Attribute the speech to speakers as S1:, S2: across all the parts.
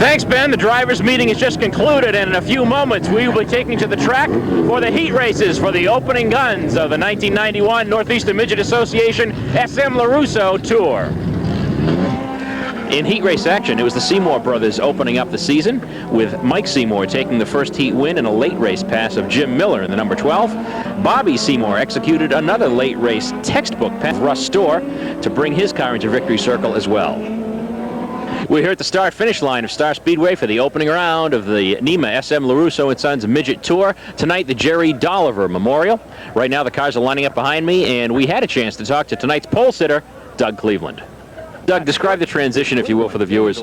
S1: Thanks, Ben. The drivers' meeting has just concluded, and in a few moments we will be taking to the track for the heat races for the opening guns of the 1991 Northeastern Midget Association SM LaRusso Tour. In heat race action, it was the Seymour brothers opening up the season, with Mike Seymour taking the first heat win in a late race pass of Jim Miller in the number 12. Bobby Seymour executed another late race textbook pass of Russ Storr to bring his car into victory circle as well. We're here at the start-finish line of Star Speedway for the opening round of the NEMA SM LaRusso & Sons Midget Tour. Tonight, the Jerry Dolliver Memorial. Right now, the cars are lining up behind me, and we had a chance to talk to tonight's pole sitter, Doug Cleveland. Doug, describe the transition, if you will, for the viewers.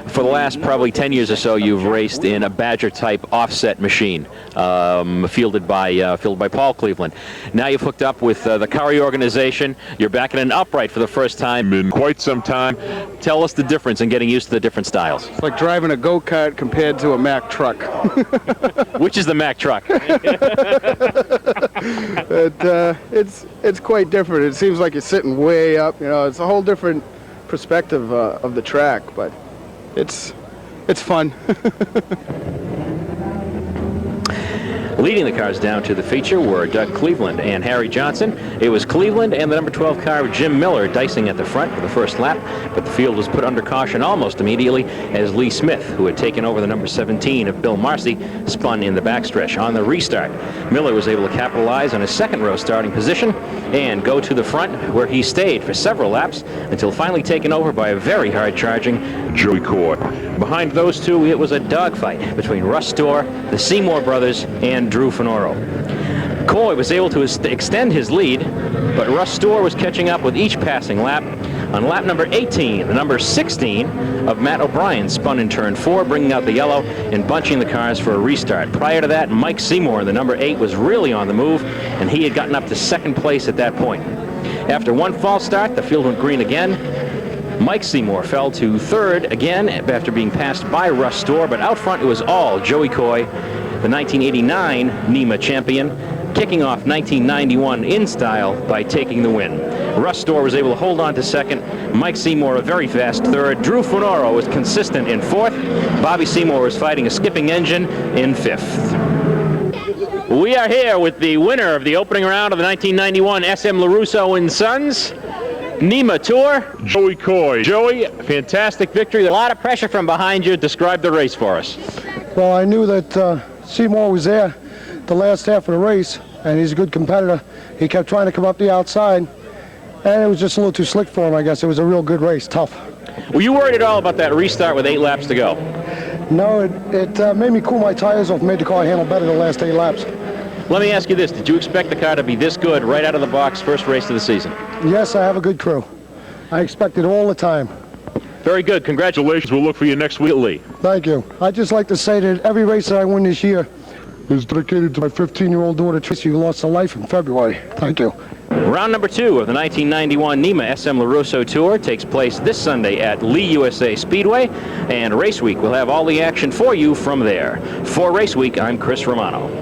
S1: For the last probably 10 years or so, you've raced in a Badger-type offset machine, fielded by Paul Cleveland. Now you've hooked up with the Curry organization. You're back in an upright for the first time in quite some time. Tell us the difference in getting used to the different styles.
S2: It's like driving a go-kart compared to a Mack truck.
S1: Which is the Mack truck?
S2: It's quite different. It seems like you're sitting way up. You know, it's a whole different perspective of the track, but it's fun.
S1: Leading the cars down to the feature were Doug Cleveland and Harry Johnson. It was Cleveland and the number 12 car, Jim Miller, dicing at the front for the first lap, but the field was put under caution almost immediately as Lee Smith, who had taken over the number 17 of Bill Marcy, spun in the backstretch. On the restart, Miller was able to capitalize on his second row starting position and go to the front, where he stayed for several laps until finally taken over by a very hard-charging Joey Coy. Behind those two, it was a dogfight between Russ Storr, the Seymour brothers, and Drew Finoro. Coy was able to extend his lead, but Russ Storr was catching up with each passing lap. On lap number 18, the number 16 of Matt O'Brien spun in turn 4, bringing out the yellow and bunching the cars for a restart. Prior to that, Mike Seymour, the number 8, was really on the move, and he had gotten up to second place at that point. After one false start, the field went green again. Mike Seymour fell to third again after being passed by Russ Storr, but out front it was all Joey Coy, the 1989 NEMA champion, kicking off 1991 in style by taking the win. Russ Storr was able to hold on to second. Mike Seymour a very fast third. Drew Finoro was consistent in fourth. Bobby Seymour was fighting a skipping engine in fifth. We are here with the winner of the opening round of the 1991 SM LaRusso & Sons NEMA Tour, Joey Coy. Joey, fantastic victory. A lot of pressure from behind you. Describe the race for us.
S3: Well, I knew that Seymour was there the last half of the race, and he's a good competitor. He kept trying to come up the outside, and it was just a little too slick for him, I guess. It was a real good race, tough.
S1: Were you worried at all about that restart with 8 laps to go?
S3: No, it made me cool my tires off, made the car handle better the last 8 laps.
S1: Let me ask you this. Did you expect the car to be this good right out of the box, first race of the season?
S3: Yes, I have a good crew. I expect it all the time.
S1: Very good. Congratulations. We'll look for you next week, Lee.
S3: Thank you. I'd just like to say that every race that I win this year is dedicated to my 15-year-old daughter, Tracy, who lost her life in February. Thank you.
S1: Round number 2 of the 1991 NEMA SM LaRusso Tour takes place this Sunday at Lee USA Speedway, and Race Week will have all the action for you from there. For Race Week, I'm Chris Romano.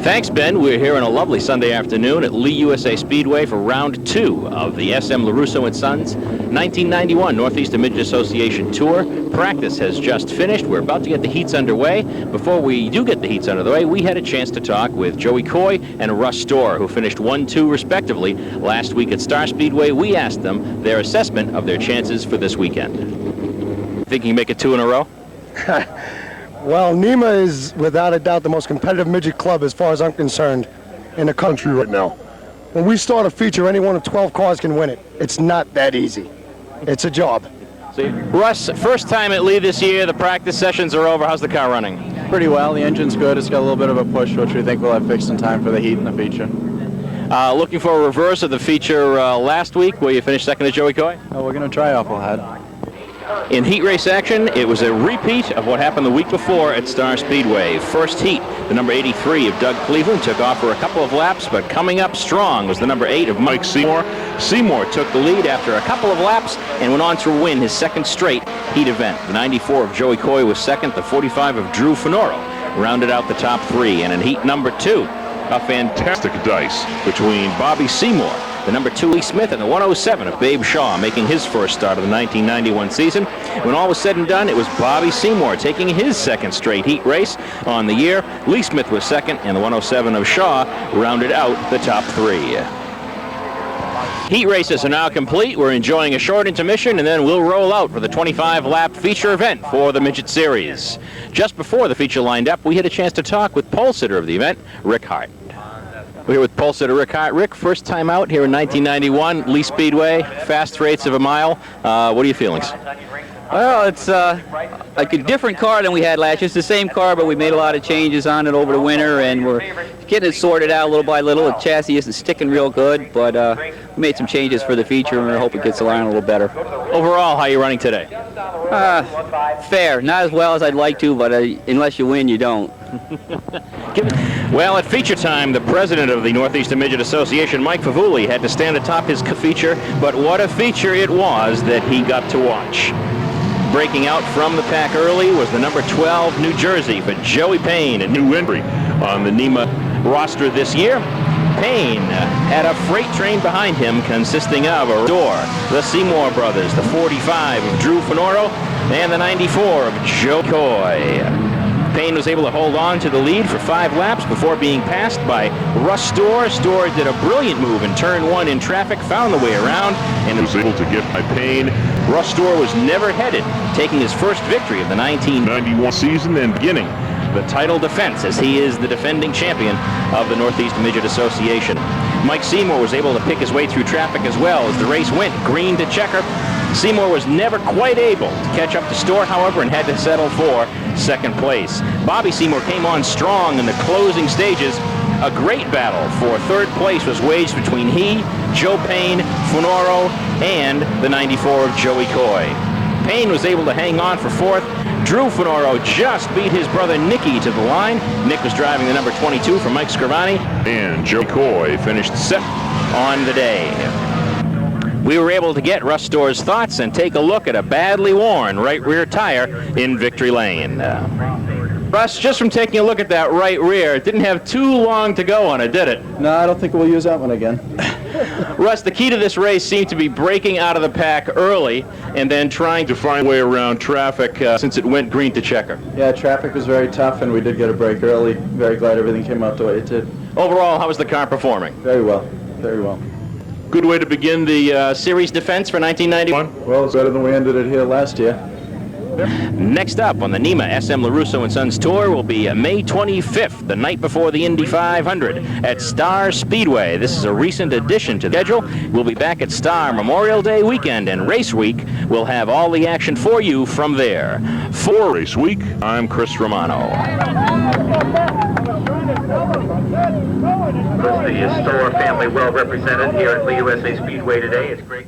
S1: Thanks, Ben. We're here on a lovely Sunday afternoon at Lee USA Speedway for round 2 of the SM LaRusso & Sons 1991 Northeastern Midget Association Tour. Practice has just finished. We're about to get the heats underway. Before we do get the heats under the way, we had a chance to talk with Joey Coy and Russ Storr, who finished 1-2 respectively last week at Star Speedway. We asked them their assessment of their chances for this weekend. Think you can make it 2 in a row?
S3: Well, NEMA is without a doubt the most competitive midget club as far as I'm concerned in the country right now. When we start a feature, any one of 12 cars can win it. It's not that easy. It's a job.
S1: So, Russ, first time at Lee this year, the practice sessions are over. How's the car running?
S4: Pretty well. The engine's good. It's got a little bit of a push, which we think we'll have fixed in time for the heat and the feature.
S1: Looking for a reverse of the feature last week where you finished second to Joey Coy?
S4: Oh, we're going to try awful head.
S1: In heat race action, it was a repeat of what happened the week before at Star Speedway. First heat, the number 83 of Doug Cleveland took off for a couple of laps, but coming up strong was the number 8 of Mike Seymour. Seymour took the lead after a couple of laps and went on to win his second straight heat event. The 94 of Joey Coy was second. The 45 of Drew Finoro rounded out the top 3. And in heat number 2, A fantastic dice between Bobby Seymour, the number 2 Lee Smith, and the 107 of Babe Shaw, making his first start of the 1991 season. When all was said and done, it was Bobby Seymour taking his second straight heat race on the year. Lee Smith was second, and the 107 of Shaw rounded out the top 3. Heat races are now complete. We're enjoying a short intermission, and then we'll roll out for the 25-lap feature event for the Midget Series. Just before the feature lined up, we had a chance to talk with pole sitter of the event, Rick Hart. We're here with pole sitter Rick Hart. Rick, first time out here in 1991, Lee Speedway, fast rates of a mile. What are your feelings?
S5: Well, it's like a different car than we had last year. It's the same car, but we made a lot of changes on it over the winter, and we're getting it sorted out little by little. The chassis isn't sticking real good, but we made some changes for the feature, and we hope it gets along a little better.
S1: Overall, how are you running today?
S5: Fair. Not as well as I'd like to, but unless you win, you don't.
S1: Well, at feature time, the president of the Northeastern Midget Association, Mike Favuli, had to stand atop his feature, but what a feature it was that he got to watch. Breaking out from the pack early was the number 12 New Jersey for Joey Payne, a new entry on the NEMA roster this year. Payne had a freight train behind him consisting of a door, the Seymour brothers, the 45 of Drew Finoro, and the 94 of Joe Coy. Payne was able to hold on to the lead for 5 laps before being passed by Russ Storr. Storr did a brilliant move in turn 1 in traffic, found the way around, and was able to get by Payne. Russ Storr was never headed, taking his first victory of the 1991 season and beginning the title defense, as he is the defending champion of the Northeast Midget Association. Mike Seymour was able to pick his way through traffic as well as the race went green to checker. Seymour was never quite able to catch up to Storr, however, and had to settle for second place. Bobby Seymour came on strong in the closing stages. A great battle for third place was waged between he, Joe Payne, Finoro, and the 94 of Joey Coy. Payne was able to hang on for 4th. Drew Finoro just beat his brother Nicky to the line. Nick was driving the number 22 for Mike Scrivani. And Joe Coy finished 7th on the day. We were able to get Russ Storr's thoughts and take a look at a badly worn right rear tire in Victory Lane. Russ, just from taking a look at that right rear, it didn't have too long to go on it, did it?
S4: No, I don't think we'll use that one again.
S1: Russ, the key to this race seemed to be breaking out of the pack early and then trying to find a way around traffic since it went green to checker.
S4: Yeah, traffic was very tough, and we did get a break early. Very glad everything came out the way it did.
S1: Overall, how was the car performing?
S4: Very well, very well.
S1: Good way to begin the series defense for 1991?
S4: Well, it's better than we ended it here last year.
S1: Next up on the NEMA SM LaRusso & Sons Tour will be May 25th, the night before the Indy 500 at Star Speedway. This is a recent addition to the schedule. We'll be back at Star Memorial Day weekend, and Race Week will have all the action for you from there. For Race Week, I'm Chris Romano.
S6: The Storr family well represented here at Lee USA Speedway today. It's great.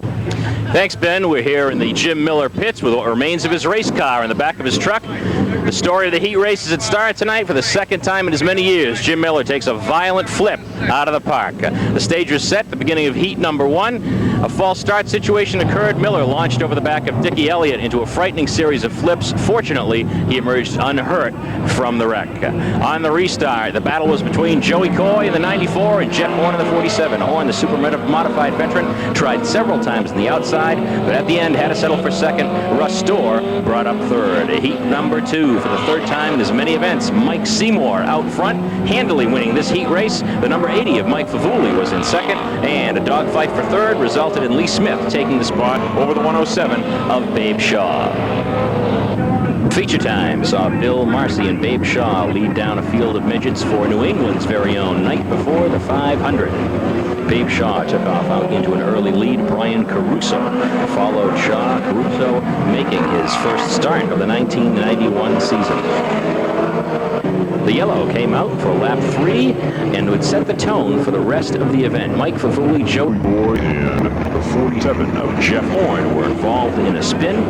S1: Thanks, Ben. We're here in the Jim Miller pits with what remains of his race car in the back of his truck. The story of the heat races at Star tonight for the second time in as many years. Jim Miller takes a violent flip out of the park. The stage was set at the beginning of heat number 1. A false start situation occurred. Miller launched over the back of Dickie Elliott into a frightening series of flips. Fortunately, he emerged unhurt from the wreck. On the restart, the battle was between Joey Coy in the 94 and Jeff Horn in the 47. Horn, the super modified veteran, tried several times on the outside, but at the end had to settle for second. Russ Storr brought up third. Heat number 2 for the third time in as many events. Mike Seymour out front, handily winning this heat race. The number 80 of Mike Favuli was in second, and a dogfight for third resulted in Lee Smith taking the spot over the 107 of Babe Shaw. Feature time saw Bill Marcy and Babe Shaw lead down a field of midgets for New England's very own night before the 500. Babe Shaw took off out into an early lead. Brian Caruso followed Shaw, Caruso making his first start of the 1991 season. The yellow came out for lap 3 and would set the tone for the rest of the event. Mike Favuli, Joe Boy, and number 47 of Jeff Horn were involved in a spin.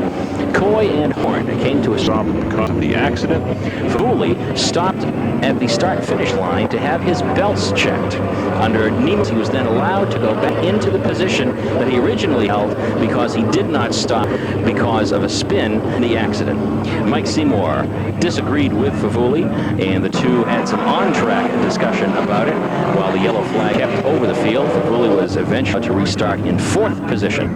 S1: Coy and Horn came to a stop because of the accident. Faguli stopped at the start-finish line to have his belts checked. Under NEMA, he was then allowed to go back into the position that he originally held because he did not stop because of a spin in the accident. Mike Seymour disagreed with Faguli, and the two had some on-track discussion about it. While the yellow flag kept over the field, Faguli was eventually to restart in 4th position.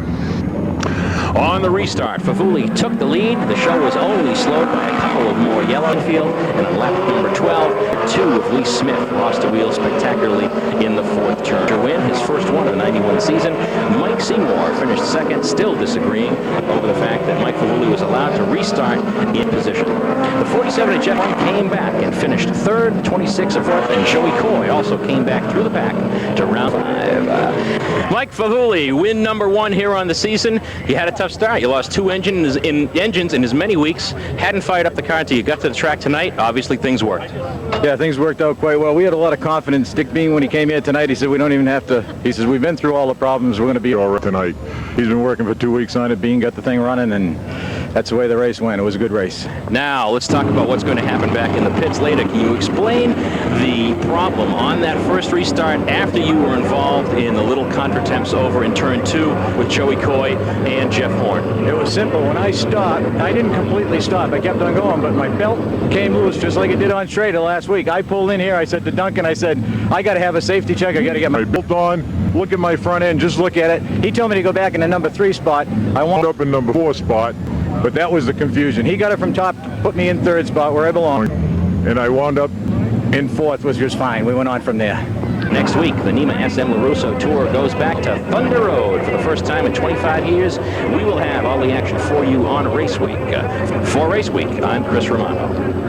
S1: On the restart, Faguli took the lead. The show was only slowed by a couple of more yellow field, and on lap number 12, 2 of Lee Smith lost a wheel spectacularly in the 4th turn. To win his first one of the 91 season, Mike Seymour finished 2nd, still disagreeing over the fact that Mike Faguli was allowed to restart in position. The 47 of Jeff Horn came back and finished 3rd, 26 of 4th, and Joey Coy also came back through the pack to round 5. Mike Faguli, win number 1 here on the season. You had a tough start. You lost 2 engines in as many weeks. Hadn't fired up the car until you got to the track tonight. Obviously, things worked.
S4: Yeah, things worked out quite well. We had a lot of confidence. Dick Bean, when he came here tonight, he said, we don't even have to, he says, we've been through all the problems. We're going to be all right tonight. He's been working for 2 weeks on it. Bean got the thing running, and that's the way the race went. It was a good race.
S1: Now, let's talk about what's going to happen back in the pits later. Can you explain the problem on that first restart after you were involved in the little contretemps over in turn 2 with Joey Coy and Jeff Horn?
S4: It was simple. When I stopped, I didn't completely stop. I kept on going, but my belt came loose just like it did on straight last week. I pulled in here. I said to Duncan, I said, I got to have a safety check. I got to get my belt on, look at my front end, just look at it. He told me to go back in the number 3 spot. I wound up in number 4 spot, but that was the confusion. He got it from top, put me in 3rd spot where I belong, and I wound up in 4th, which was fine. We went on from there.
S1: Next week, the NEMA SM LaRusso Tour goes back to Thunder Road for the first time in 25 years. We will have all the action for you on Race Week. For Race Week, I'm Chris Romano.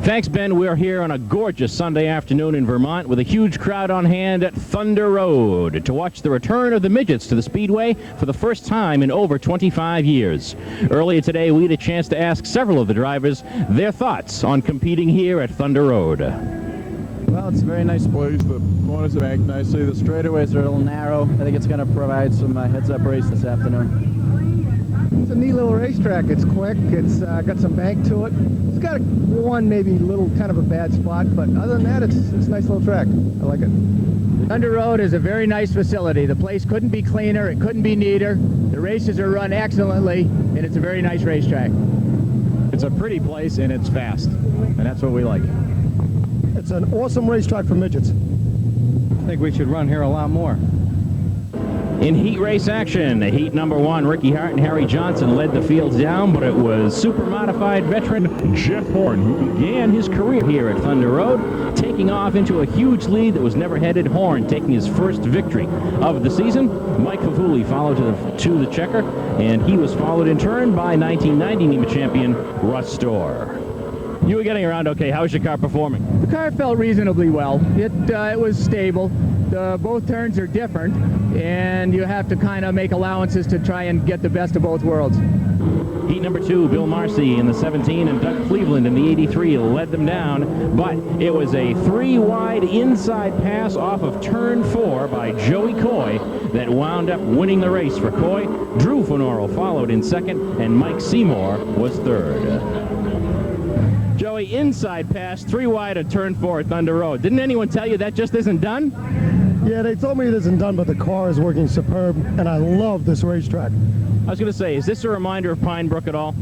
S1: Thanks, Ben. We're here on a gorgeous Sunday afternoon in Vermont with a huge crowd on hand at Thunder Road to watch the return of the midgets to the Speedway for the first time in over 25 years. Earlier today, we had a chance to ask several of the drivers their thoughts on competing here at Thunder Road.
S7: Well, it's a very nice place. The corners are banked nicely. The straightaways are a little narrow. I think it's going to provide some heads-up race this afternoon.
S3: It's a neat little racetrack. It's quick. It's got some bank to it. It's got one maybe little kind of a bad spot, but other than that, it's a nice little track. I like it.
S8: Thunder Road is a very nice facility. The place couldn't be cleaner. It couldn't be neater. The races are run excellently, and it's a very nice racetrack.
S7: It's a pretty place, and it's fast, and that's what we like.
S3: It's an awesome racetrack for midgets.
S7: I think we should run here a lot more.
S1: In heat race action, heat number 1, Ricky Hart and Harry Johnson led the fields down, but it was super modified veteran Jeff Horn who began his career here at Thunder Road, taking off into a huge lead that was never headed. Horn taking his first victory of the season. Mike Faguli followed to the checker, and he was followed in turn by 1990 NEMA champion Russ Storr. You were getting around okay. How was your car performing?
S8: The car felt reasonably well. It was stable. Both turns are different, and you have to kind of make allowances to try and get the best of both worlds.
S1: Heat number 2, Bill Marcy in the 17 and Doug Cleveland in the 83 led them down, but it was a 3-wide inside pass off of turn 4 by Joey Coy that wound up winning the race for Coy. Drew Fenoro followed in 2nd, and Mike Seymour was 3rd. Joey, inside pass, 3-wide at turn 4 at Thunder Road. Didn't anyone tell you that just isn't done?
S3: Yeah, they told me it isn't done, but the car is working superb, and I love this racetrack.
S1: I was going to say, is this a reminder of Pine Brook at all?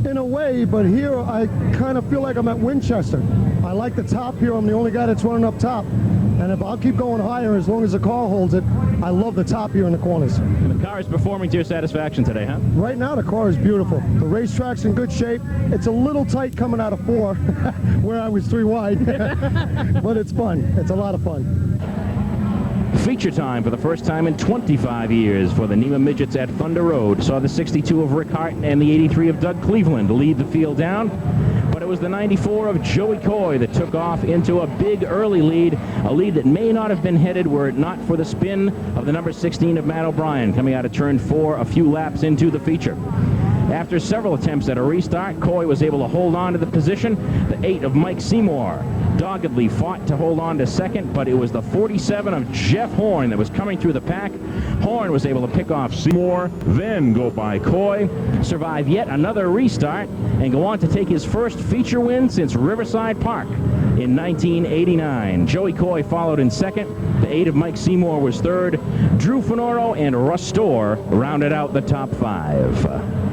S3: In a way, but here I kind of feel like I'm at Winchester. I like the top here. I'm the only guy that's running up top. And if I'll keep going higher as long as the car holds it, I love the top here in the corners.
S1: And the car is performing to your satisfaction today, huh?
S3: Right now, the car is beautiful. The racetrack's in good shape. It's a little tight coming out of 4, where I was 3 wide. But it's fun. It's a lot of fun.
S1: Feature time for the first time in 25 years for the NEMA Midgets at Thunder Road. Saw the 62 of Rick Hart and the 83 of Doug Cleveland lead the field down. But it was the 94 of Joey Coy that took off into a big early lead, a lead that may not have been headed were it not for the spin of the number 16 of Matt O'Brien coming out of turn 4 a few laps into the feature. After several attempts at a restart, Coy was able to hold on to the position. The 8 of Mike Seymour doggedly fought to hold on to second, but it was the 47 of Jeff Horn that was coming through the pack. Horn was able to pick off Seymour, then go by Coy, survive yet another restart, and go on to take his first feature win since Riverside Park in 1989. Joey Coy followed in second. The 8 of Mike Seymour was third. Drew Fenoro and Russ Storr rounded out the top 5.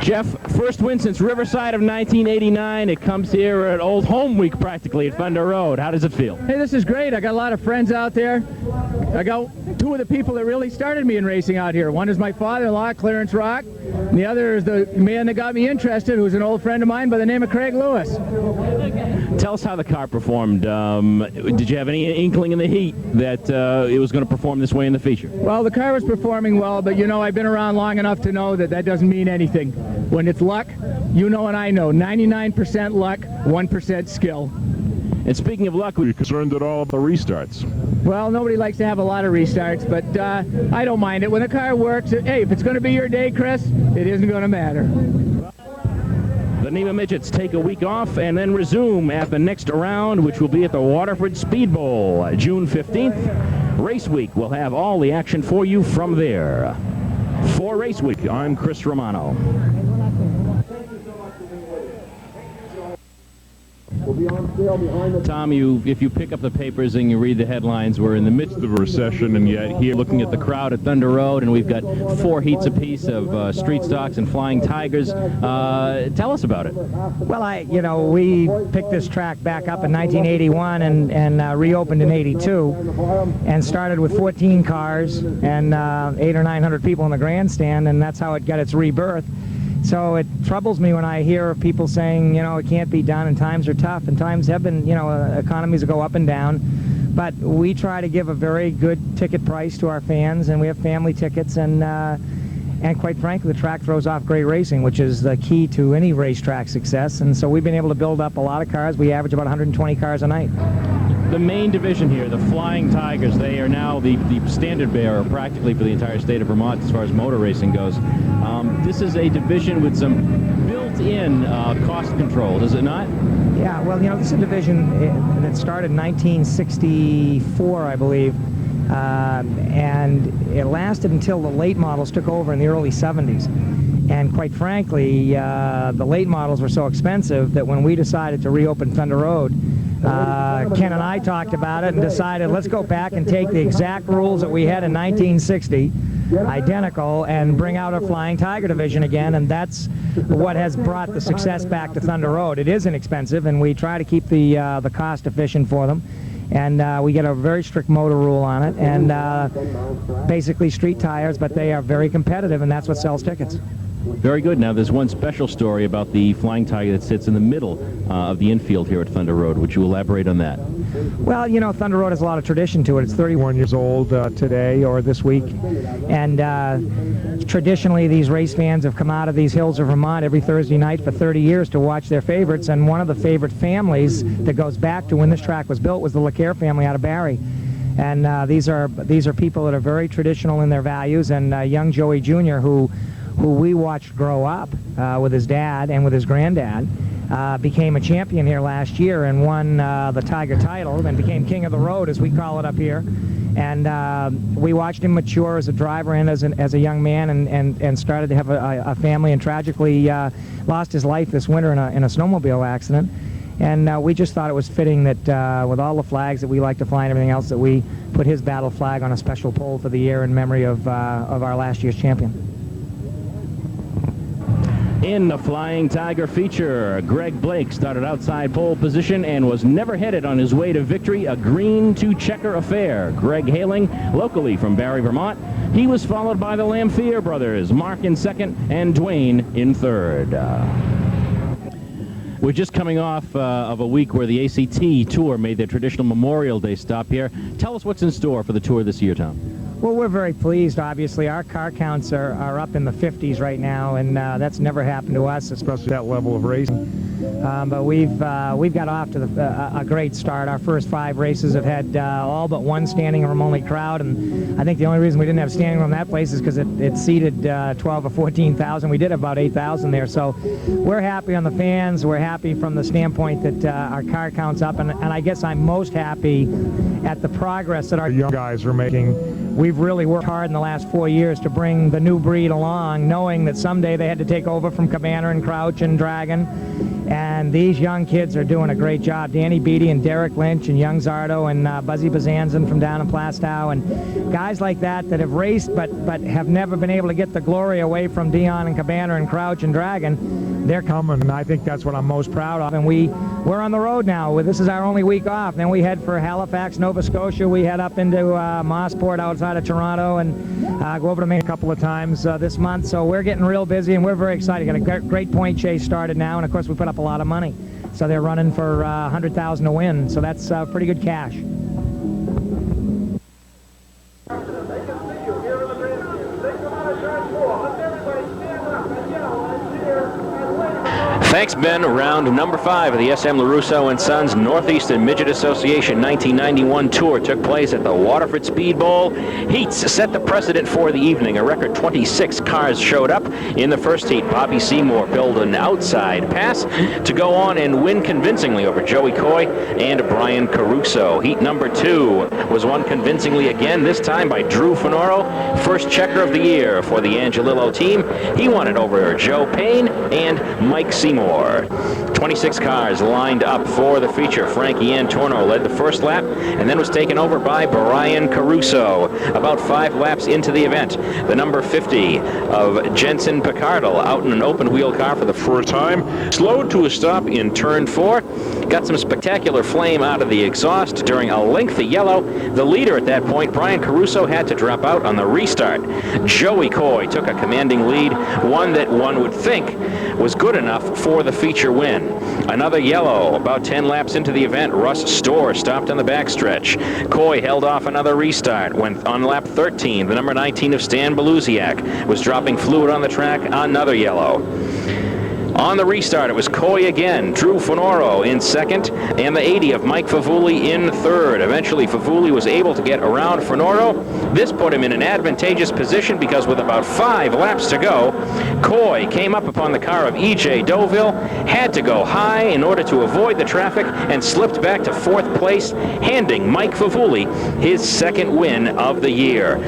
S1: Jeff, first win since Riverside of 1989. It comes here at Old Home Week practically at Thunder Road. How does it feel?
S8: Hey, this is great. I got a lot of friends out there. I got 2 of the people that really started me in racing out here. One is my father-in-law, Clarence Rock, and the other is the man that got me interested, who's an old friend of mine by the name of Craig Lewis.
S1: Tell us how the car performed. Did you have any inkling in the heat that it was going to perform this way in the feature?
S8: Well, the car was performing well, but you know, I've been around long enough to know that that doesn't mean anything. When it's luck, you know and I know, 99% luck, 1% skill.
S1: And speaking of luck, were you concerned at all about the restarts?
S8: Well, nobody likes to have a lot of restarts, but I don't mind it. When the car works, hey, if it's going to be your day, Chris, it isn't going to matter.
S1: The NEMA Midgets take a week off and then resume at the next round, which will be at the Waterford Speed Bowl, June 15th. Race Week will have all the action for you from there. For Race Week, I'm Chris Romano. Tom, if you pick up the papers and you read the headlines, we're in the midst of a recession, and yet here looking at the crowd at Thunder Road, and we've got 4 heats apiece of street stocks and Flying Tigers. Tell us about it.
S9: Well, we picked this track back up in 1981 and reopened in 82, and started with 14 cars and 800 or 900 people in the grandstand, and that's how it got its rebirth. So it troubles me when I hear people saying, it can't be done, and times are tough, and times have been, economies go up and down. But we try to give a very good ticket price to our fans, and we have family tickets, and quite frankly, the track throws off great racing, which is the key to any racetrack success. And so we've been able to build up a lot of cars. We average about 120 cars a night.
S1: The main division here, the Flying Tigers, they are now the standard bearer practically for the entire state of Vermont as far as motor racing goes. This is a division with some built-in cost control, is it not?
S9: Yeah, well, this is a division that started in 1964, I believe, and it lasted until the late models took over in the early 70s. And quite frankly, the late models were so expensive that when we decided to reopen Thunder Road, Ken and I talked about it and decided, let's go back and take the exact rules that we had in 1960, identical, and bring out a Flying Tiger division again, and that's what has brought the success back to Thunder Road. It is inexpensive, and we try to keep the cost efficient for them, and we get a very strict motor rule on it, and basically street tires, but they are very competitive, and that's what sells tickets.
S1: Very good. Now, there's one special story about the Flying Tiger that sits in the middle of the infield here at Thunder Road. Would you elaborate on that?
S9: Well, Thunder Road has a lot of tradition to it. It's 31 years old today, or this week. And traditionally, these race fans have come out of these hills of Vermont every Thursday night for 30 years to watch their favorites. And one of the favorite families that goes back to when this track was built was the LeCaire family out of Barrie. And these are people that are very traditional in their values. And young Joey Jr., who we watched grow up with his dad and with his granddad, became a champion here last year and won the Tiger title and became king of the road, as we call it up here. And we watched him mature as a driver and as a young man, and started to have a family, and tragically lost his life this winter in a snowmobile accident. And we just thought it was fitting that with all the flags that we like to fly and everything else, that we put his battle flag on a special pole for the year in memory of our last year's champion.
S1: In the Flying Tiger feature, Greg Blake started outside pole position and was never headed on his way to victory, a green two-checker affair. Greg hailing locally from Barrie, Vermont. He was followed by the Lamphere brothers, Mark in second and Dwayne in third. We're just coming off of a week where the ACT Tour made their traditional Memorial Day stop here. Tell us what's in store for the tour this year, Tom.
S9: Well, we're very pleased, obviously. Our car counts are up in the 50s right now, and that's never happened to us, especially that level of racing. But we've got off to a great start. Our first 5 races have had all but one standing room only crowd, and I think the only reason we didn't have standing room in that place is because it seated 12 or 14,000. We did have about 8,000 there, so we're happy on the fans. We're happy from the standpoint that our car count's up, and I guess I'm most happy at the progress that our young guys are making. We've really worked hard in the last 4 years to bring the new breed along, knowing that someday they had to take over from Cabana and Crouch and Dragon. And these young kids are doing a great job. Danny Beatty and Derek Lynch and Young Zardo and Buzzy Bazanzin from down in Plastow, and guys like that have raced but have never been able to get the glory away from Dion and Cabana and Crouch and Dragon. They're coming, and I think that's what I'm most proud of. And we're on the road now. This is our only week off. Then we head for Halifax, Nova Scotia. We head up into Mossport outside of Toronto and go over to Maine a couple of times this month. So we're getting real busy, and we're very excited. Got a great point chase started now, and of course we put up a lot of money. So they're running for $100,000 to win. So that's pretty good cash.
S1: Thanks, Ben. Round number 5 of the SM LaRusso & Sons Northeastern Midget Association 1991 Tour took place at the Waterford Speed Bowl. Heats set the precedent for the evening. A record 26 cars showed up. In the first heat, Bobby Seymour built an outside pass to go on and win convincingly over Joey Coy and Brian Caruso. Heat number 2 was won convincingly again, this time by Drew Fenoro, first checker of the year for the Angelillo team. He won it over Joe Payne and Mike Seymour. 26 cars lined up for the feature. Frankie Antorno led the first lap and then was taken over by Brian Caruso. About 5 laps into the event, the number 50 of Jensen Picardal out in an open wheel car for the first time, slowed to a stop in turn 4, got some spectacular flame out of the exhaust during a lengthy yellow. The leader at that point, Brian Caruso, had to drop out on the restart. Joey Coy took a commanding lead, one that one would think was good enough for the feature win. Another yellow. About 10 laps into the event, Russ Storr stopped on the backstretch. Coy held off another restart. When on lap 13, the number 19 of Stan Beluziak was dropping fluid on the track. Another yellow. On the restart, it was Coy again, Drew Fenoro in second, and the 80 of Mike Favuli in third. Eventually, Favuli was able to get around Fenoro. This put him in an advantageous position because with about 5 laps to go, Coy came up upon the car of E.J. Deauville, had to go high in order to avoid the traffic, and slipped back to 4th place, handing Mike Favuli his 2nd win of the year.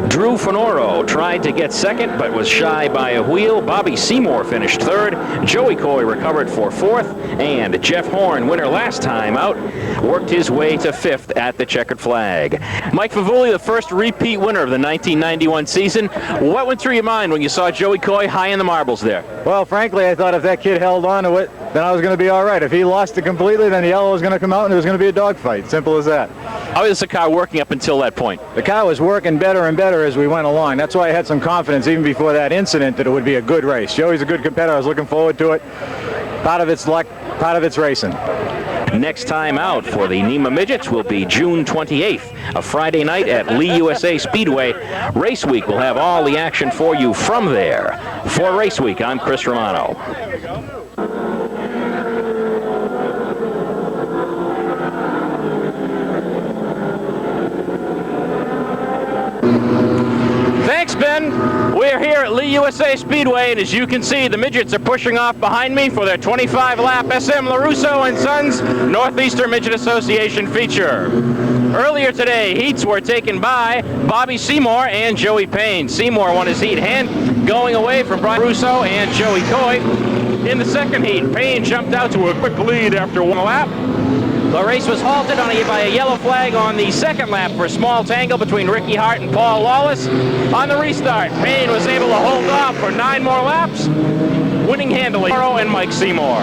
S1: Drew Fenoro tried to get second, but was shy by a wheel. Bobby Seymour finished third. Joey Coy recovered for 4th, and Jeff Horn, winner last time out, worked his way to 5th at the checkered flag. Mike Favuli, the first repeat winner of the 1991 season. What went through your mind when you saw Joey Coy high in the marbles there?
S4: Well, frankly, I thought if that kid held on to it, then I was going to be all right. If he lost it completely, then the yellow was going to come out and it was going to be a dogfight. Simple as that.
S1: How was the car working up until that point?
S4: The car was working better and better as we went along. That's why I had some confidence even before that incident that it would be a good race. Joey's a good competitor. I was looking forward to it. Part of it's luck, part of it's racing.
S1: Next time out for the NEMA Midgets will be June 28th, a Friday night at Lee USA Speedway. Race Week will have all the action for you from there. For Race Week, I'm Chris Romano. Thanks, Ben. We're here at Lee USA Speedway, and as you can see, the midgets are pushing off behind me for their 25-lap SM LaRusso & Sons Northeastern Midget Association feature. Earlier today, heats were taken by Bobby Seymour and Joey Payne. Seymour won his heat hand, going away from Brian Russo and Joey Coy. In the second heat, Payne jumped out to a quick lead after 1 lap. The race was halted by a yellow flag on the second lap for a small tangle between Ricky Hart and Paul Lawless. On the restart, Payne was able to hold off for 9 more laps, winning handily and Mike Seymour.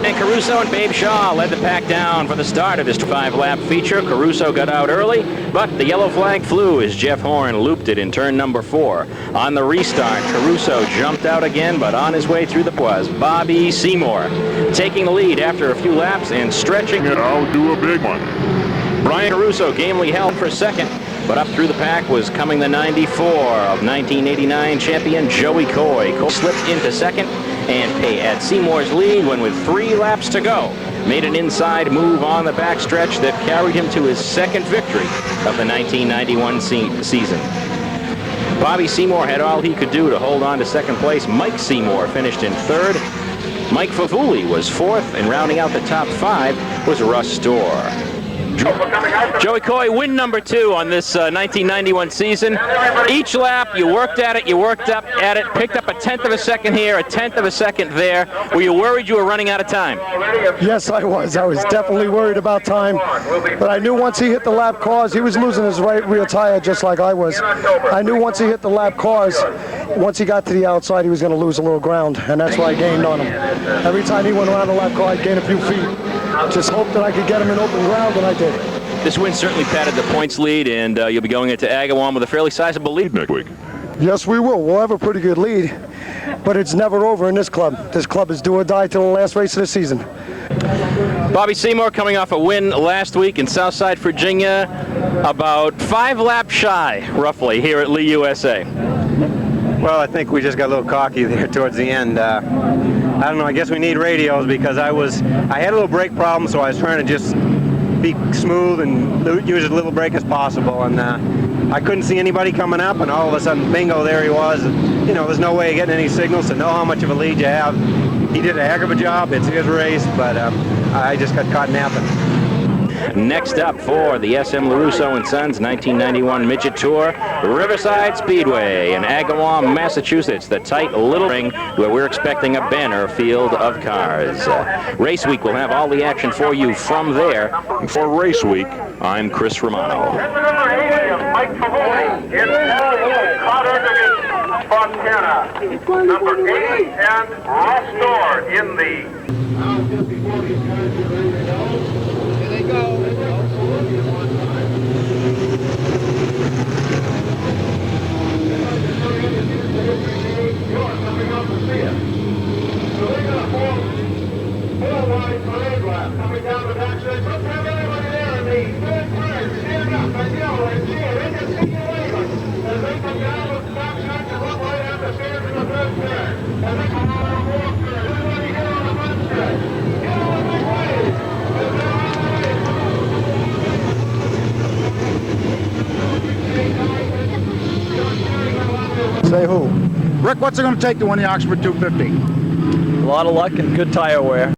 S1: And Caruso and Babe Shaw led the pack down for the start of his 5-lap feature. Caruso got out early, but the yellow flag flew as Jeff Horn looped it in turn number 4. On the restart, Caruso jumped out again, but on his way through the was Bobby Seymour, taking the lead after a few laps and stretching it out to a big one. Brian Caruso gamely held for second. But up through the pack was coming the 94 of 1989 champion Joey Coy. Coy slipped into second, and Pay at Seymour's lead when with 3 laps to go made an inside move on the backstretch that carried him to his second victory of the 1991 season. Bobby Seymour had all he could do to hold on to second place. Mike Seymour finished in third. Mike Favuli was fourth, and rounding out the top 5 was Russ Storr. Joey Coy, win number 2 on this 1991 season. Each lap, you worked at it, you worked up at it, picked up a 1/10 of a second here, a 1/10 of a second there. Were you worried you were running out of time?
S3: Yes, I was. I was definitely worried about time. But I knew once he hit the lap cars, he was losing his right rear tire just like I was. I knew once he hit the lap cars, once he got to the outside, he was going to lose a little ground, and that's why I gained on him. Every time he went around the lap car, I'd gain a few feet. Just hoped that I could get him in open ground, and I did.
S1: This win certainly padded the points lead, and you'll be going into Agawam with a fairly sizable lead next week.
S3: Yes, we will. We'll have a pretty good lead, but it's never over in this club. This club is do or die till the last race of the season.
S1: Bobby Seymour coming off a win last week in Southside, Virginia, about 5 laps shy, roughly, here at Lee USA.
S10: Well, I think we just got a little cocky there towards the end. I don't know, I guess we need radios because I had a little brake problem, so I was trying to just be smooth and use as little brake as possible, and I couldn't see anybody coming up, and all of a sudden, bingo, there he was. You know, there's no way of getting any signals to know how much of a lead you have. He did a heck of a job. It's his race, but I just got caught napping.
S1: Next up for the SM LaRusso & Sons 1991 Midget Tour, Riverside Speedway in Agawam, Massachusetts, the tight little ring where we're expecting a banner field of cars. Race Week will have all the action for you from there. For Race Week, I'm Chris Romano.
S6: Mike Favoli in Fontana. Number 8 and Ross Storr in the... Coming down the backside, let's have everybody there in the third turn. Stand up, I yell, and cheer, and just see you later. As they come down with the backside to run right at the stairs in the third turn. As they come out on the fourth turn, everybody get on the front stretch. Get on the big wave. As they're on the way.
S3: Say who?
S11: Rick, what's it going to take to win the Oxford 250?
S7: A lot of luck and good tire wear.